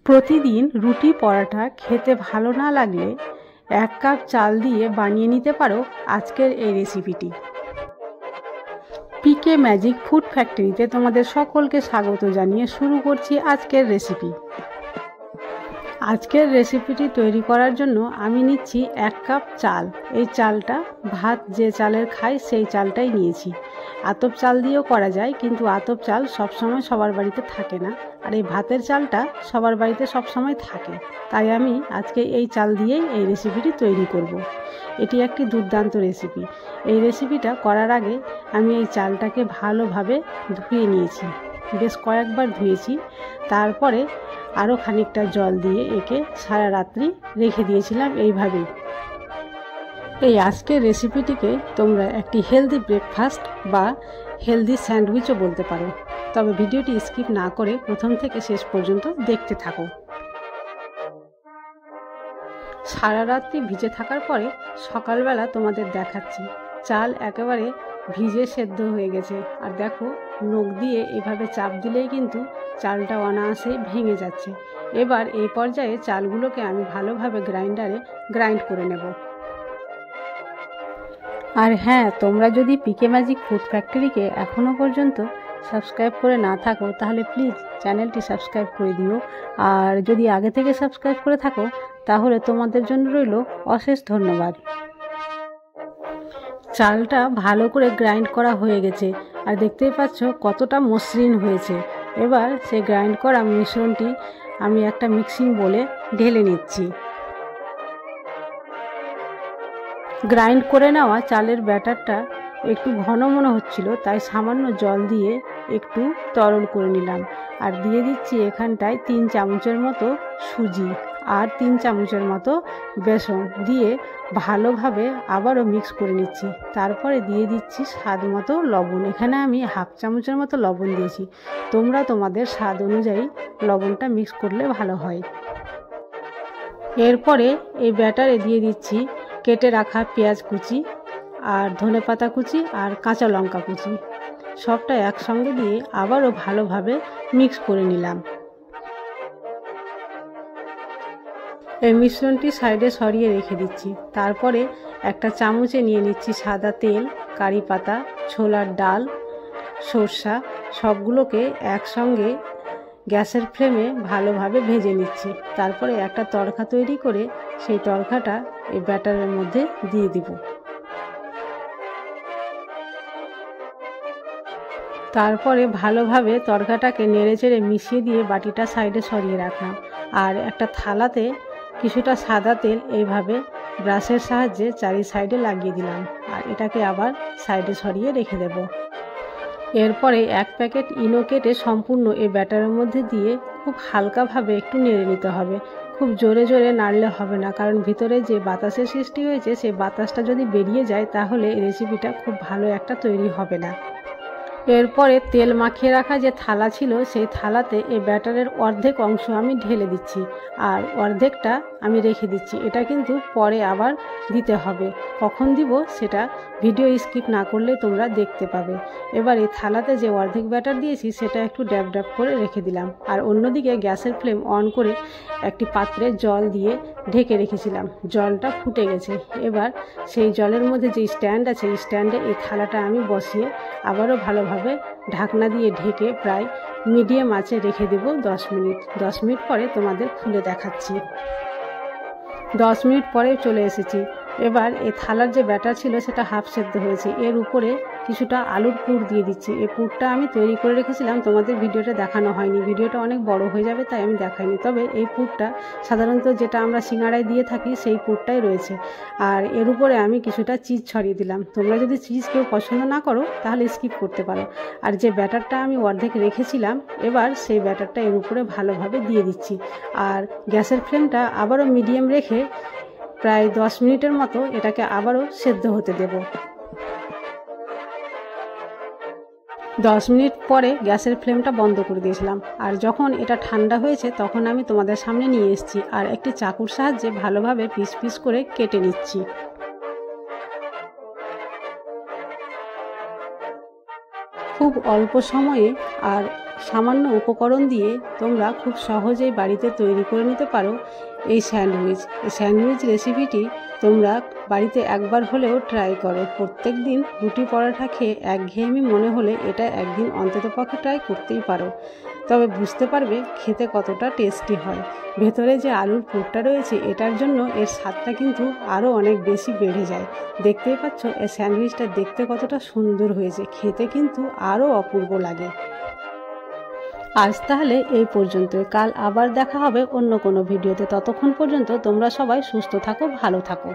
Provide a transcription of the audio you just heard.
প্রতিদিন রুটি পরাটা খেতে ভালো না লাগলে 1 কাপ চাল দিয়ে বানিয়ে নিতে পারো আজকের এই রেসিপিটি। পিকে ম্যাজিক ফুড ফ্যাক্টরিতে তোমাদের সকলকে স্বাগত জানিয়ে শুরু করছি আজকের রেসিপি। আজকের রেসিপিটি তৈরি করার জন্য আমি নিচ্ছি 1 কাপ চাল। এই চালটা ভাত যে চালের খাই সেই চালটাই নিয়েছি। আতপ চাল দিয়েও করা যায়, কিন্তু আতপ চাল সবসময় সবার বাড়িতে থাকে না, আর এই ভাতের চালটা সবার বাড়িতে সবসময় থাকে। তাই আমি আজকে এই চাল দিয়েই এই রেসিপিটি তৈরি করব। এটি একটি দুর্দান্ত রেসিপি। এই রেসিপিটা করার আগে আমি এই চালটাকে ভালোভাবে ধুয়ে নিয়েছি, বেশ কয়েকবার ধুয়েছি। তারপরে আরও খানিকটা জল দিয়ে একে সারা রাত্রি রেখে দিয়েছিলাম এইভাবেই। এই আজকের রেসিপিটিকে তোমরা একটি হেলদি ব্রেকফাস্ট বা হেলদি স্যান্ডউইচও বলতে পারো। তবে ভিডিওটি স্কিপ না করে প্রথম থেকে শেষ পর্যন্ত দেখতে থাকো। সারা রাত্রি ভিজে থাকার পরে সকালবেলা তোমাদের দেখাচ্ছি চাল একেবারে ভিজে সেদ্ধ হয়ে গেছে। আর দেখো, নখ দিয়ে এভাবে চাপ দিলেই কিন্তু চালটা অনায়াসে ভেঙে যাচ্ছে। এবার এই পর্যায়ে চালগুলোকে আমি ভালোভাবে গ্রাইন্ডারে গ্রাইন্ড করে নেব। আর হ্যাঁ, তোমরা যদি পিকে ম্যাজিক ফুড ফ্যাক্টরিকে এখনও পর্যন্ত সাবস্ক্রাইব করে না থাকো তাহলে প্লিজ চ্যানেলটি সাবস্ক্রাইব করে দিও। আর যদি আগে থেকে সাবস্ক্রাইব করে থাকো তাহলে তোমাদের জন্য রইল অশেষ ধন্যবাদ। চালটা ভালো করে গ্রাইন্ড করা হয়ে গেছে, আর দেখতেই পাচ্ছ কতটা মসৃণ হয়েছে। এবার সেই গ্রাইন্ড করা মিশ্রণটি আমি একটা মিক্সিং বোলে ঢেলে নিচ্ছি। গ্রাইন্ড করে নেওয়া চালের ব্যাটারটা একটু ঘন মনে হচ্ছিল, তাই সামান্য জল দিয়ে একটু তরল করে নিলাম। আর দিয়ে দিচ্ছি এখানটায় 3 চামচের মতো সুজি আর 3 চামচের মতো বেসন দিয়ে ভালোভাবে আবারও মিক্স করে নিচ্ছি। তারপরে দিয়ে দিচ্ছি স্বাদ মতো লবণ। এখানে আমি 1/2 চামচের মতো লবণ দিয়েছি। তোমরা তোমাদের স্বাদ অনুযায়ী লবণটা মিক্স করলে ভালো হয়। এরপরে এই ব্যাটারে দিয়ে দিচ্ছি কেটে রাখা পেঁয়াজ কুচি আর ধনেপাতা কুচি আর কাঁচা লঙ্কা কুচি। সবটা একসঙ্গে দিয়ে আবারও ভালোভাবে মিক্স করে নিলাম। এই মিশ্রণটি সাইডে সরিয়ে রেখে দিচ্ছি। তারপরে একটা চামচে নিয়ে নিচ্ছি সাদা তেল, কারি পাতা, ছোলার ডাল, সরষা, সবগুলোকে একসঙ্গে গ্যাসের ফ্লেমে ভালোভাবে ভেজে নিচ্ছি। তারপরে একটা তড়কা তৈরি করে সেই তড়কাটা এই ব্যাটারের মধ্যে দিয়ে দিব। তারপরে ভালোভাবে তড়কাটাকে নেড়েচেড়ে মিশিয়ে দিয়ে বাটিটা সাইডে সরিয়ে রাখলাম। আর একটা থালাতে কিছুটা সাদা তেল এইভাবে ব্রাশের সাহায্যে চারি সাইডে লাগিয়ে দিলাম, আর এটাকে আবার সাইডে সরিয়ে রেখে দেব। এরপরে 1 প্যাকেট ইনো কেটে সম্পূর্ণ এই ব্যাটারের মধ্যে দিয়ে খুব হালকাভাবে একটু নেড়ে নিতে হবে। খুব জোরে জোরে নাড়লে হবে না, কারণ ভিতরে যে বাতাসের সৃষ্টি হয়েছে সেই বাতাসটা যদি বেরিয়ে যায় তাহলে এই রেসিপিটা খুব ভালো একটা তৈরি হবে না। এরপরে তেল মাখিয়ে রাখা যে থালা ছিল সেই থালাতে এই ব্যাটারের অর্ধেক অংশ আমি ঢেলে দিচ্ছি, আর অর্ধেকটা আমি রেখে দিচ্ছি। এটা কিন্তু পরে আবার দিতে হবে। কখন দিব সেটা ভিডিও স্কিপ না করলে তোমরা দেখতে পাবে। এবার এই থালাতে যে অর্ধেক ব্যাটার দিয়েছি সেটা একটু ড্যাব ড্যাব করে রেখে দিলাম। আর অন্যদিকে গ্যাসের ফ্লেম অন করে একটি পাত্রে জল দিয়ে ঢেকে রেখেছিলাম। জলটা ফুটে গেছে। এবার সেই জলের মধ্যে যে স্ট্যান্ড আছে এই স্ট্যান্ডে এই থালাটা আমি বসিয়ে আবারও ভালোভাবে ঢাকনা দিয়ে ঢেকে প্রায় মিডিয়াম আঁচে রেখে দেব 10 মিনিট। 10 মিনিট পরে তোমাদের খুলে দেখাচ্ছি। 10 মিনিট পরে চলে এসেছি। এবার এই থালার যে ব্যাটার ছিল সেটা হাফ সেদ্ধ হয়েছে। এর উপরে কিছুটা আলুর পুর দিয়ে দিচ্ছি। এই পুরটা আমি তৈরি করে রেখেছিলাম, তোমাদের ভিডিওটা দেখানো হয়নি, ভিডিওটা অনেক বড় হয়ে যাবে তাই আমি দেখাইনি। তবে এই পুরটা সাধারণত যেটা আমরা সিঙ্গাড়ায় দিয়ে থাকি সেই পুরটাই রয়েছে। আর এর উপরে আমি কিছুটা চিজ ছড়িয়ে দিলাম। তোমরা যদি চিজ কেউ পছন্দ না করো তাহলে স্কিপ করতে পারো। আর যে ব্যাটারটা আমি অর্ধেক রেখেছিলাম এবার সেই ব্যাটারটা এর উপরে ভালোভাবে দিয়ে দিচ্ছি। আর গ্যাসের ফ্লেমটা আবারও মিডিয়াম রেখে প্রায় 10 মিনিটের মতো এটাকে আবারও সেদ্ধ হতে দেব। 10 মিনিট পরে গ্যাসের ফ্লেমটা বন্ধ করে দিয়েছিলাম। আর যখন এটা ঠান্ডা হয়েছে তখন আমি তোমাদের সামনে নিয়ে এসেছি, আর একটি চাকুর সাহায্যে ভালোভাবে পিস পিস করে কেটে নিচ্ছি। খুব অল্প সময়ে আর সামান্য উপকরণ দিয়ে তোমরা খুব সহজেই বাড়িতে তৈরি করে নিতে পারো এই স্যান্ডউইচ। এই স্যান্ডউইচ রেসিপিটি তোমরা বাড়িতে একবার হলেও ট্রাই করো। প্রত্যেক দিন রুটি পরোটা খেয়ে একঘেয়েমি মনে হলে এটা একদিন অন্ততপক্ষে ট্রাই করতেই পারো। তবে বুঝতে পারবে খেতে কতটা টেস্টি হয়। ভেতরে যে আলুর পুরটা রয়েছে এটার জন্য এর স্বাদটা কিন্তু আরও অনেক বেশি বেড়ে যায়। দেখতেই পাচ্ছ এই স্যান্ডউইচটা দেখতে কতটা সুন্দর হয়েছে, খেতে কিন্তু আরও অপূর্ব লাগে। আজ তাহলে এই পর্যন্তই। কাল আবার দেখা হবে অন্য কোনো ভিডিওতে। ততক্ষণ পর্যন্ত তোমরা সবাই সুস্থ থাকো, ভালো থাকো।